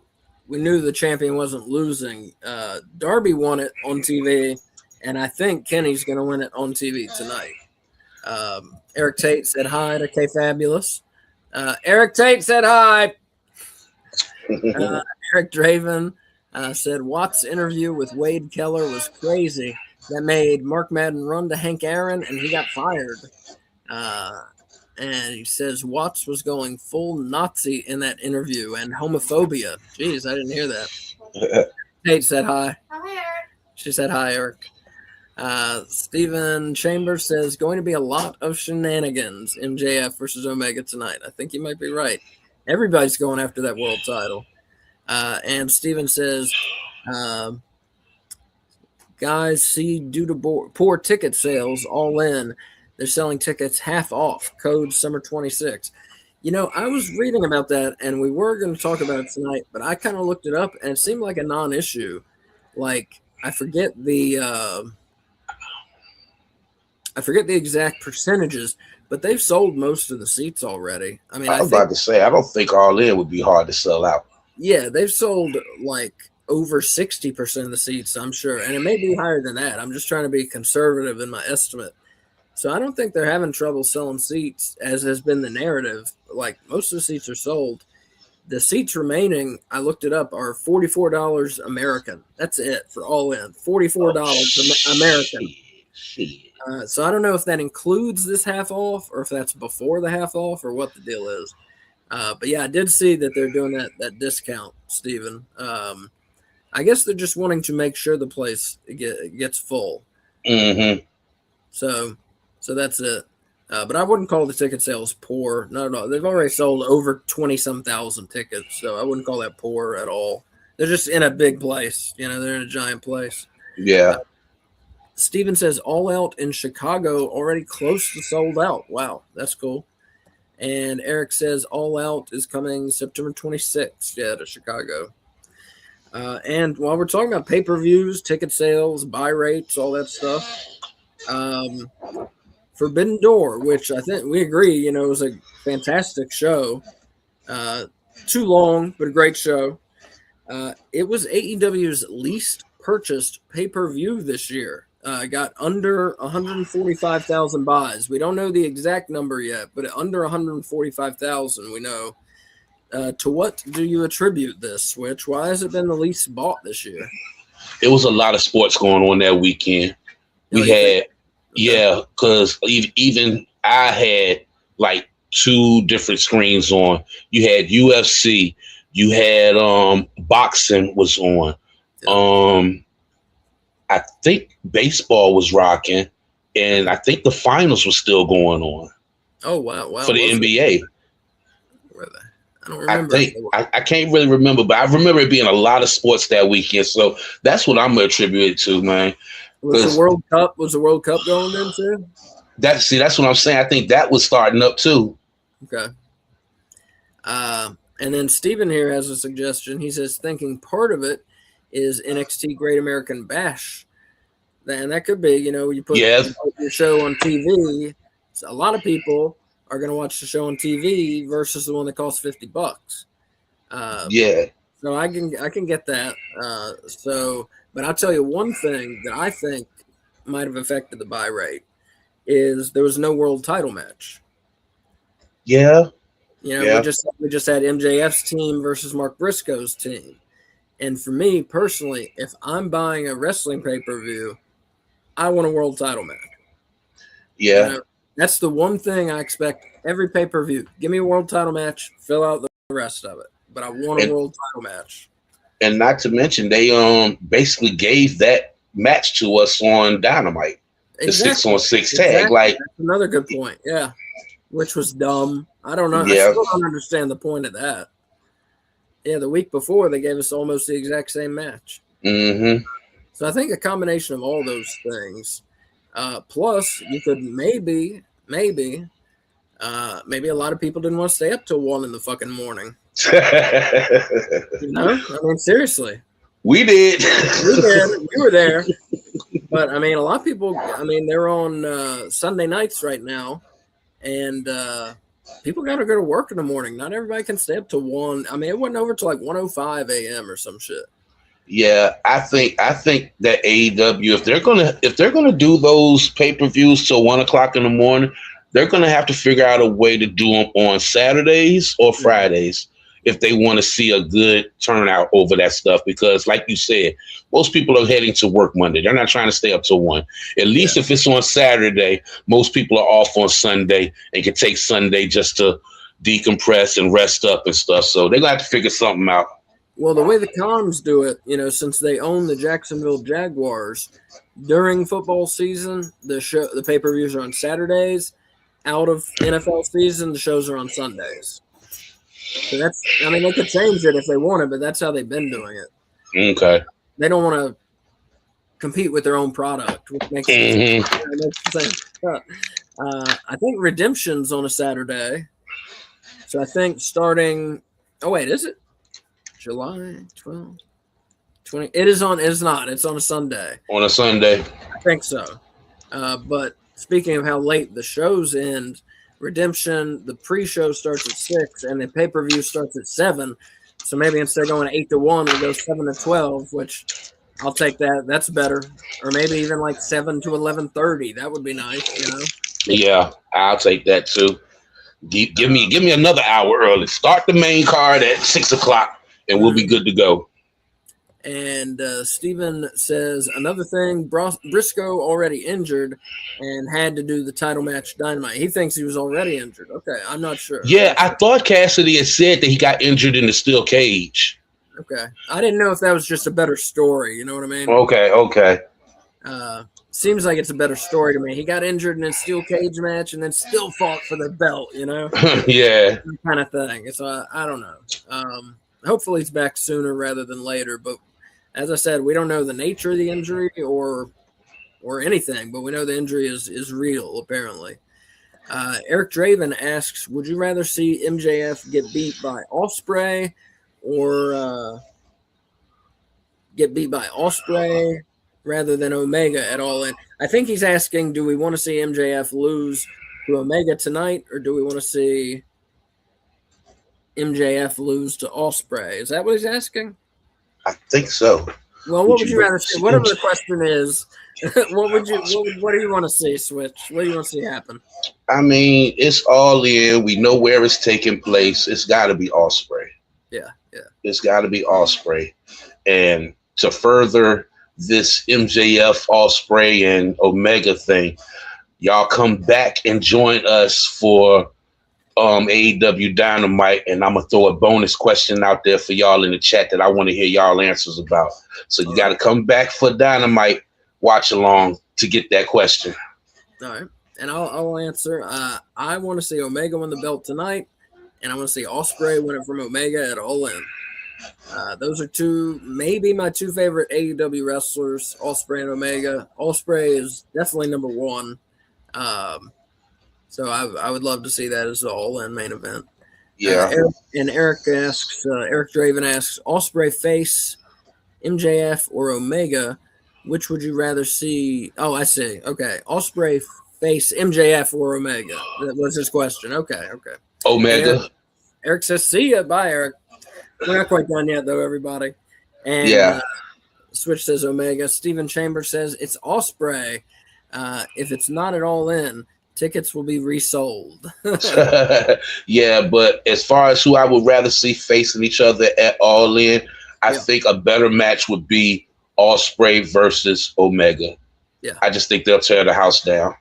the champion wasn't losing. Darby won it on TV, and I think Kenny's going to win it on TV tonight. Eric Tate said hi to K Fabulous. Eric Tate said hi. Eric Draven said Watt's interview with Wade Keller was crazy. That made Mark Madden run to Hank Aaron, and he got fired. And he says Watts was going full Nazi in that interview and homophobia. Jeez, I didn't hear that. Tate said hi. Hi, Eric. She said hi, Eric. Stephen Chambers says going to be a lot of shenanigans. MJF versus Omega tonight. I think you might be right. Everybody's going after that world title. And Stephen says, guys, see, due to poor ticket sales, All In, they're selling tickets half off. Code Summer 26. I was reading about that, and we were going to talk about it tonight, but I kind of looked it up, and it seemed like a non-issue. Like, I forget the exact percentages, but they've sold most of the seats already. I mean, I was about to say, I don't think All In would be hard to sell out. Yeah, they've sold like over 60% of the seats, I'm sure, and it may be higher than that. I'm just trying to be conservative in my estimate. So I don't think they're having trouble selling seats, as has been the narrative. Like, most of the seats are sold. The seats remaining, I looked it up, are $44 American. That's it for All In. $44 American. So I don't know if that includes this half off or if that's before the half off or what the deal is. But yeah, I did see that they're doing that discount, Stephen. I guess they're just wanting to make sure the place gets full. Mm-hmm. So that's it. But I wouldn't call the ticket sales poor. Not at all. They've already sold over 20-some thousand tickets, so I wouldn't call that poor at all. They're just in a big place. They're in a giant place. Yeah. Steven says All Out in Chicago already close to sold out. Wow, that's cool. And Eric says All Out is coming September 26th, to Chicago. And while we're talking about pay-per-views, ticket sales, buy rates, all that stuff, Forbidden Door, which I think we agree, was a fantastic show. Too long, but a great show. It was AEW's least purchased pay-per-view this year. Got under 145,000 buys. We don't know the exact number yet, but under 145,000 we know. To what do you attribute this, Switch? Why has it been the least bought this year? It was a lot of sports going on that weekend. We had, because even I had like two different screens on. You had UFC, you had boxing was on. I think baseball was rocking, and I think the finals were still going on. Oh wow! For the NBA. Were they? I don't remember. I can't really remember, but I remember it being a lot of sports that weekend. So that's what I'm gonna attribute it to, man. Was the World Cup going into? That's what I'm saying. I think that was starting up too. Okay. And then Steven here has a suggestion. He says thinking part of it is NXT Great American Bash. And that could be, you put your show on TV. So a lot of people are going to watch the show on TV versus the one that costs $50. So I can get that. But I'll tell you one thing that I think might have affected the buy rate is there was no world title match. Yeah. We just had MJF's team versus Mark Briscoe's team. And for me personally, if I'm buying a wrestling pay-per-view, I want a world title match. Yeah. That's the one thing I expect every pay-per-view. Give me a world title match, fill out the rest of it. But I want a world title match. And not to mention, they basically gave that match to us on Dynamite. Exactly. The 6-on-6 tag. Like, that's another good point. Yeah. Which was dumb. I don't know. Yeah. I still don't understand the point of that. Yeah, the week before they gave us almost the exact same match. Mm-hmm. So I think a combination of all those things. Plus, you could maybe a lot of people didn't want to stay up till 1 in the fucking morning. I mean, seriously. We did. We were there. But I mean, a lot of people, they're on Sunday nights right now. And people got to go to work in the morning. Not everybody can stay up to 1. I mean, it went over to like 1:05 a.m. or some shit. Yeah, I think that AEW, if they're gonna do those pay-per-views till 1:00 in the morning, they're gonna have to figure out a way to do them on Saturdays or Fridays if they want to see a good turnout over that stuff. Because, like you said, most people are heading to work Monday. They're not trying to stay up till 1. At least if it's on Saturday, most people are off on Sunday and can take Sunday just to decompress and rest up and stuff. So they're gonna have to figure something out. Well, the way the Cons do it, since they own the Jacksonville Jaguars, during football season, the pay-per-views are on Saturdays. Out of NFL season, the shows are on Sundays. So they could change it if they wanted, but that's how they've been doing it. Okay. They don't want to compete with their own product, which makes sense. I think Redemption's on a Saturday. So I think starting – oh, wait, is it? July 12th, 20. It's not. It's on a Sunday. On a Sunday. I think so. But speaking of how late the shows end, Redemption, the pre-show starts at 6 and the pay-per-view starts at 7. So maybe instead of going 8 to 1, we go 7 to 12, which I'll take that. That's better. Or maybe even like 7 to 11:30. That would be nice, Yeah, I'll take that too. Give me another hour early. Start the main card at 6:00. And we'll be good to go. And Steven says, another thing, Briscoe already injured and had to do the title match Dynamite. He thinks he was already injured. Okay, I'm not sure. Yeah, I thought Cassidy had said that he got injured in the steel cage. Okay. I didn't know if that was just a better story. You know what I mean? Okay. Seems like it's a better story to me. He got injured in a steel cage match and then still fought for the belt, Yeah. That kind of thing. So I don't know. Hopefully he's back sooner rather than later. But as I said, we don't know the nature of the injury or anything, but we know the injury is real, apparently. Eric Draven asks, would you rather see MJF get beat by Ospreay or get beat by Ospreay rather than Omega at all? And I think he's asking, do we want to see MJF lose to Omega tonight, or do we want to see MJF lose to Ospreay? Is that what he's asking? I think so. Well, what would you rather see? Whatever the question is, what do you want to see, Switch? What do you want to see happen? I mean, it's all in. We know where it's taking place. It's got to be Ospreay. Yeah. It's got to be Ospreay. And to further this MJF, Ospreay, and Omega thing, y'all come back and join us for AEW Dynamite, and I'm gonna throw a bonus question out there for y'all in the chat that I want to hear y'all answers about. So you got to come back for Dynamite watch along to get that question. All right, and I'll answer. I want to see Omega win the belt tonight, and I want to see Ospreay win it from Omega at All In. Those are maybe my two favorite AEW wrestlers, Ospreay and Omega. Ospreay is definitely number one. So I would love to see that as the All-In main event. Yeah. Eric Draven asks, Ospreay face, MJF, or Omega, which would you rather see? Oh, I see. Okay. Ospreay face, MJF, or Omega. That was his question. Okay. Omega. Eric says, see ya. Bye, Eric. We're not quite done yet, though, everybody. And Switch says Omega. Steven Chambers says it's Ospreay. If it's not at All In, tickets will be resold. Yeah, but as far as who I would rather see facing each other at All In, I think a better match would be Ospreay versus Omega. Yeah, I just think they'll tear the house down.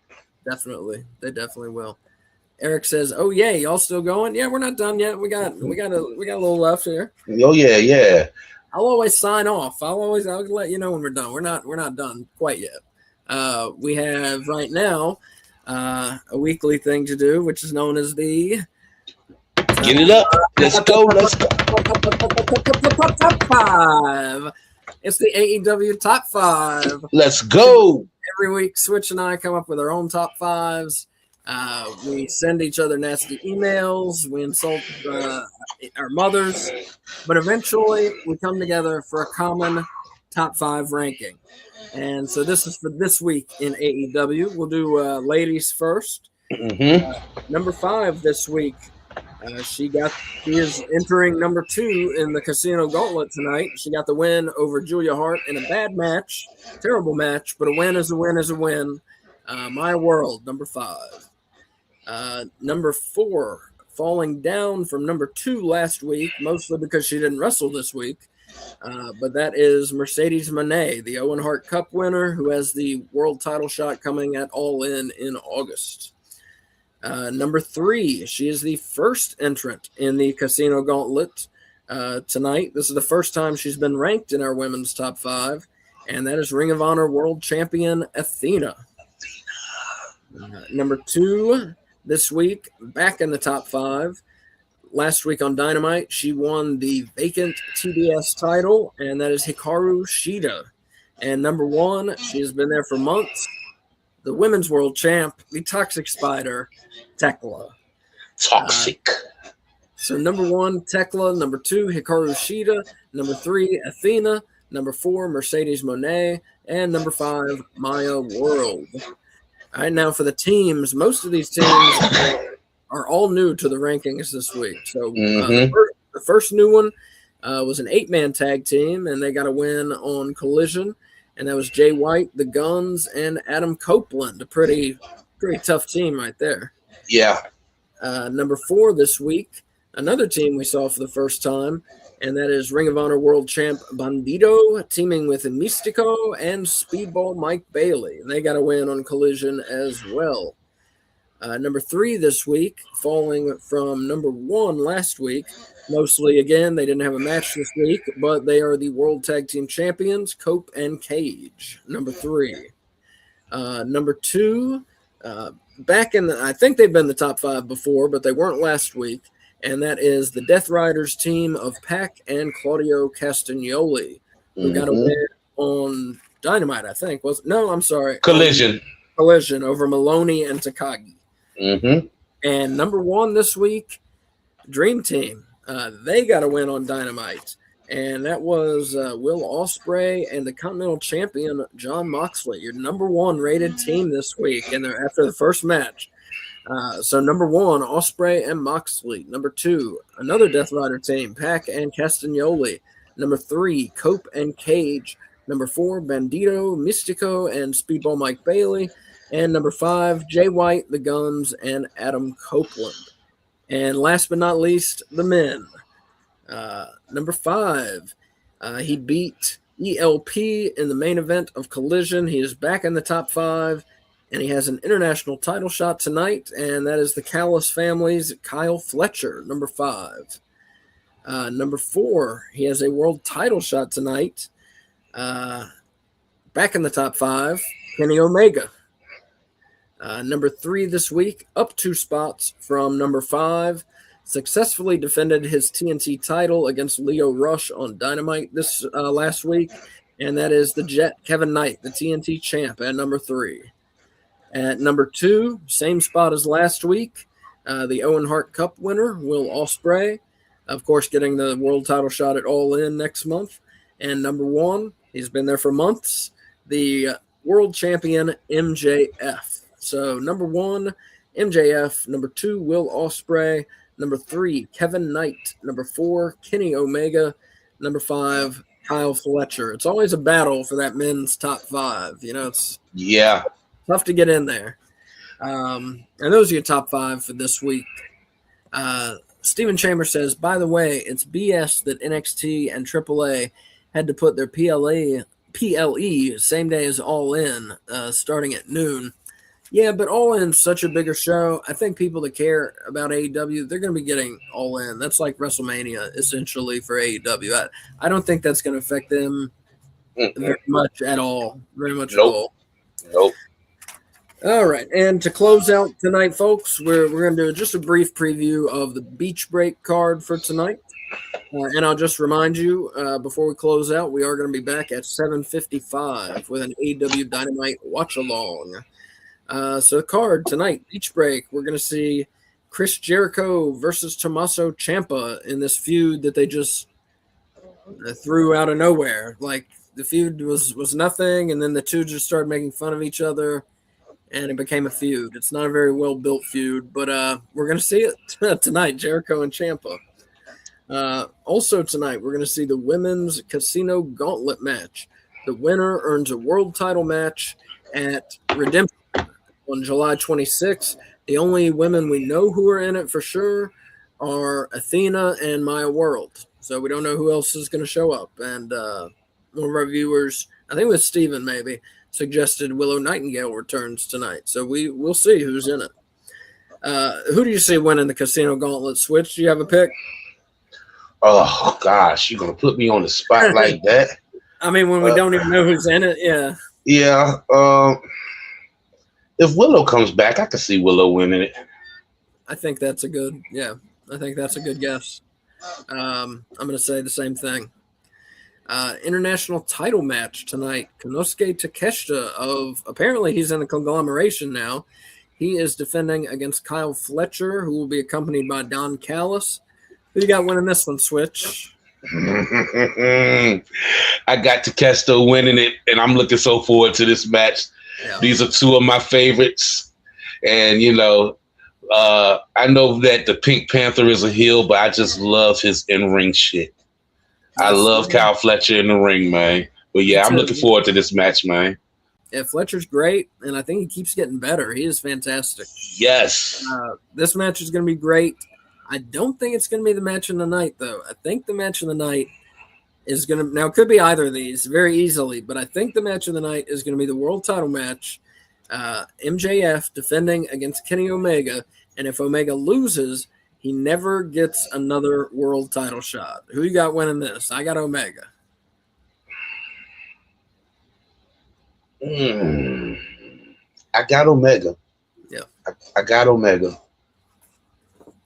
Definitely, they definitely will. Eric says, "Oh yeah, y'all still going? Yeah, we're not done yet. We got a little left here. Oh yeah. I'll always sign off. I'll let you know when we're done. We're not done quite yet. We have right now a weekly thing to do, which is known as the Get it up. Let's go. Top 5. It's the AEW Top 5. Let's go. Every week, Switch and I come up with our own top 5s. We send each other nasty emails. We insult our mothers. But eventually, we come together for a common top 5 ranking. And so this is for this week in AEW. We'll do ladies first. Number 5 this week. She is entering number 2 in the Casino Gauntlet tonight. She got the win over Julia Hart in a bad match, terrible match, but a win is a win is a win. My World, number 5. Number 4, falling down from number 2 last week, mostly because she didn't wrestle this week. But that is Mercedes Moné, the Owen Hart Cup winner, who has the world title shot coming at All In August. Number 3, she is the first entrant in the Casino Gauntlet tonight. This is the first time she's been ranked in our women's top 5, and that is Ring of Honor World Champion Athena. Number 2 this week, back in the top 5. Last week on Dynamite, she won the vacant TBS title, and that is Hikaru Shida. And number 1, she has been there for months. The women's world champ, the Toxic Spider, Tekla. Toxic. So number 1, Tekla. Number 2, Hikaru Shida. Number 3, Athena. Number 4, Mercedes Moné. And number 5, Maya World. All right, now for the teams, most of these teams are all new to the rankings this week. So the first new one was an 8-man tag team, and they got a win on Collision. And that was Jay White, the Guns, and Adam Copeland. A pretty tough team right there. Yeah. Number 4 this week, another team we saw for the first time, and that is Ring of Honor World Champ Bandito teaming with Mystico and Speedball Mike Bailey. And they got a win on Collision as well. Number 3 this week, falling from number 1 last week. Mostly, again, they didn't have a match this week, but they are the World Tag Team Champions, Cope and Cage. Number 3. Number 2, I think they've been the top 5 before, but they weren't last week, and that is the Death Riders team of Pac and Claudio Castagnoli, who got a win on Dynamite, I think. No, I'm sorry. Collision over Maloney and Takagi. And number 1 this week, Dream Team. They got a win on Dynamite, and that was Will Ospreay and the Continental Champion John Moxley, your number 1 rated team this week, and they're after the first match. So number 1, Ospreay and Moxley. Number 2, another Death Rider team, Pac and Castagnoli. Number 3, Cope and Cage. Number 4, Bandito, Mystico, and Speedball Mike Bailey. And number 5, Jay White, the Guns, and Adam Copeland. And last but not least, the men. Number 5, he beat ELP in the main event of Collision. He is back in the top 5. And he has an international title shot tonight, and that is the Callis family's Kyle Fletcher, number 5. Number 4, he has a world title shot tonight. Back in the top 5, Kenny Omega. Number 3 this week, up 2 spots from number 5. Successfully defended his TNT title against Lio Rush on Dynamite this last week, and that is the Jet Kevin Knight, the TNT champ, at number 3. At number 2, same spot as last week, the Owen Hart Cup winner, Will Ospreay, of course, getting the world title shot at All In next month. And number 1, he's been there for months, the world champion MJF. So number 1, MJF. Number 2, Will Ospreay. Number 3, Kevin Knight. Number 4, Kenny Omega. Number 5, Kyle Fletcher. It's always a battle for that men's top 5. You know, it's tough to get in there. And those are your top 5 for this week. Stephen Chambers says, by the way, it's BS that NXT and AAA had to put their PLE same day as All In, starting at noon. Yeah, but All In's such a bigger show. I think people that care about AEW, they're going to be getting All In. That's like WrestleMania, essentially, for AEW. I don't think that's going to affect them very much at all. Very much at all. Nope. All right, and to close out tonight, folks, we're going to do just a brief preview of the Beach Break card for tonight. And I'll just remind you, before we close out, we are going to be back at 7:55 with an AEW Dynamite watch-along. So the card tonight, Beach Break, we're going to see Chris Jericho versus Tommaso Ciampa in this feud that they just threw out of nowhere. Like, the feud was nothing, and then the two just started making fun of each other, and it became a feud. It's not a very well-built feud, but we're going to see it tonight, Jericho and Ciampa. Also tonight, we're going to see the Women's Casino Gauntlet match. The winner earns a world title match at Redemption on July 26th. The only women we know who are in it for sure are Athena and Maya World. So we don't know who else is going to show up. And one of our viewers, I think it was Steven maybe, suggested Willow Nightingale returns tonight. So we'll see who's in it. Who do you see winning the Casino Gauntlet? Switch, do you have a pick? Oh, gosh, you're going to put me on the spot like that? I mean, when we don't even know who's in it, yeah. Yeah. If Willow comes back, I can see Willow winning it. I think that's a good guess. I'm going to say the same thing. International title match tonight. Konosuke Takeshita apparently he's in a conglomeration now. He is defending against Kyle Fletcher, who will be accompanied by Don Callis. Who you got winning this one, Switch? I got Takeshita winning it, and I'm looking so forward to this match. Yeah. These are two of my favorites. And, I know that the Pink Panther is a heel, but I just love his in-ring shit. I love Kyle Fletcher in the ring, man. But, yeah, I'm looking forward to this match, man. Yeah, Fletcher's great, and I think he keeps getting better. He is fantastic. Yes. This match is going to be great. I don't think it's going to be the match of the night, though. I think the match of the night is going to – now, it could be either of these very easily, but I think the match of the night is going to be the world title match, MJF defending against Kenny Omega, and if Omega loses, he never gets another world title shot. Who you got winning this? I got Omega. I got Omega. Yeah. I got Omega.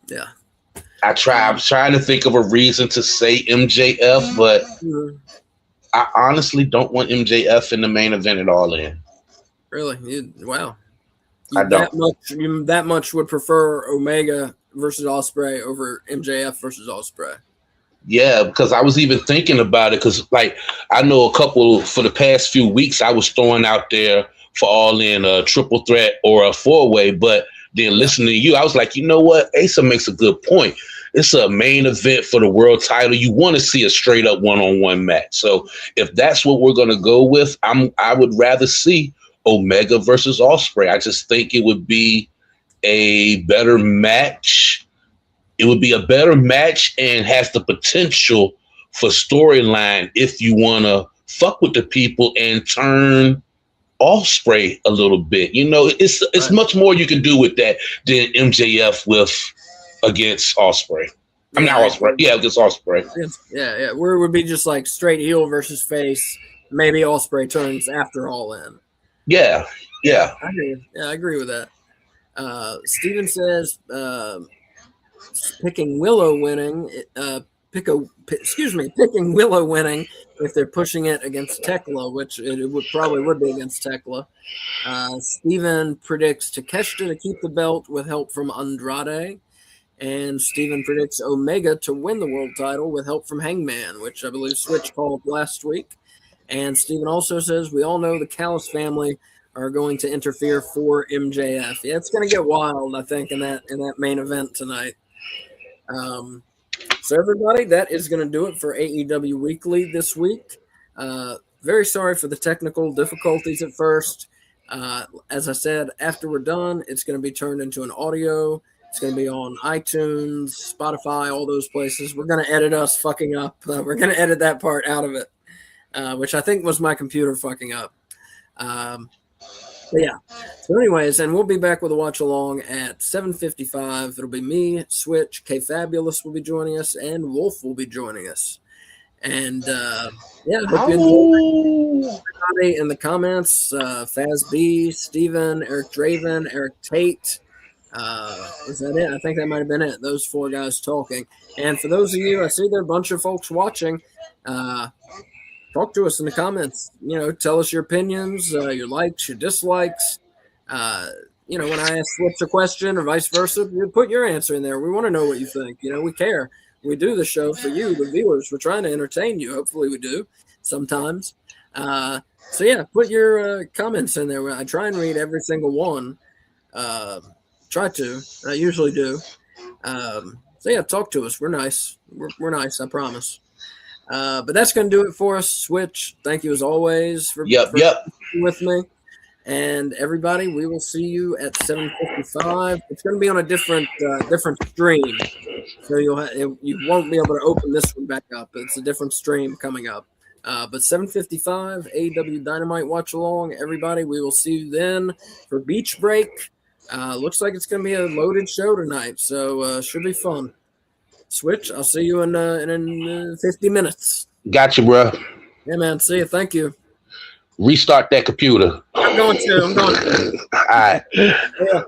Yeah. I'm trying to think of a reason to say MJF, but I honestly don't want MJF in the main event at All In. Really? Wow. I don't. That much would prefer Omega versus Ospreay over MJF versus Ospreay. Yeah, because I was even thinking about it because, I know a couple for the past few weeks I was throwing out there for All In a triple threat or a four-way, but then listening to you, I was like, you know what? Asa makes a good point. It's a main event for the world title. You want to see a straight-up one-on-one match. So if that's what we're going to go with, I would rather see Omega versus Ospreay. I just think it would be a better match. It would be a better match and has the potential for storyline if you want to fuck with the people and turn Ospreay a little bit. You know, it's Right. much more you can do with that than MJF against Ospreay. I'm not Ospreay. Yeah, against Ospreay. Yeah. Where it would be just like straight heel versus face. Maybe Ospreay turns after All In. Yeah. I agree with that. Steven says picking Willow winning. Picking Willow winning if they're pushing it against Tekla, which it would probably be against Tekla. Steven predicts Takeshita to keep the belt with help from Andrade. And Steven predicts Omega to win the world title with help from Hangman, which I believe Switch called last week. And Steven also says, we all know the Callis family are going to interfere for MJF. Yeah, it's going to get wild, I think, in that main event tonight. So everybody, that is going to do it for AEW Weekly this week. Very sorry for the technical difficulties at first. As I said, after we're done, it's going to be turned into an audio. It's going to be on iTunes, Spotify, all those places. We're going to edit us fucking up. We're going to edit that part out of it, which I think was my computer fucking up. But yeah. So anyways, and we'll be back with a watch along at 7:55. It'll be me, Switch, K Fabulous will be joining us, and Wolf will be joining us. And yeah, hope you enjoy everybody in the comments. Faz B, Steven, Eric Draven, Eric Tate. Is that it? I think that might have been it. Those four guys talking. And for those of you, I see there are a bunch of folks watching. Talk to us in the comments. You know, tell us your opinions, your likes, your dislikes. You know, when I ask Switch a question or vice versa, you put your answer in there. We want to know what you think. You know, we care. We do the show for you, the viewers. We're trying to entertain you. Hopefully we do sometimes. So yeah, put your comments in there. I try and read every single one. Try to. I usually do. So yeah, talk to us. We're nice. We're nice, I promise. But that's going to do it for us. Switch, thank you as always for being with me. And everybody, we will see you at 7:55. It's going to be on a different stream, so you won't be able to open this one back up. It's a different stream coming up. But 7:55, AEW Dynamite watch along. Everybody, we will see you then for Beach Break. Looks like it's going to be a loaded show tonight, so should be fun. Switch, I'll see you in 50 minutes. Gotcha, bro. Yeah, man. See you. Thank you. Restart that computer. I'm going to. All right. Yeah.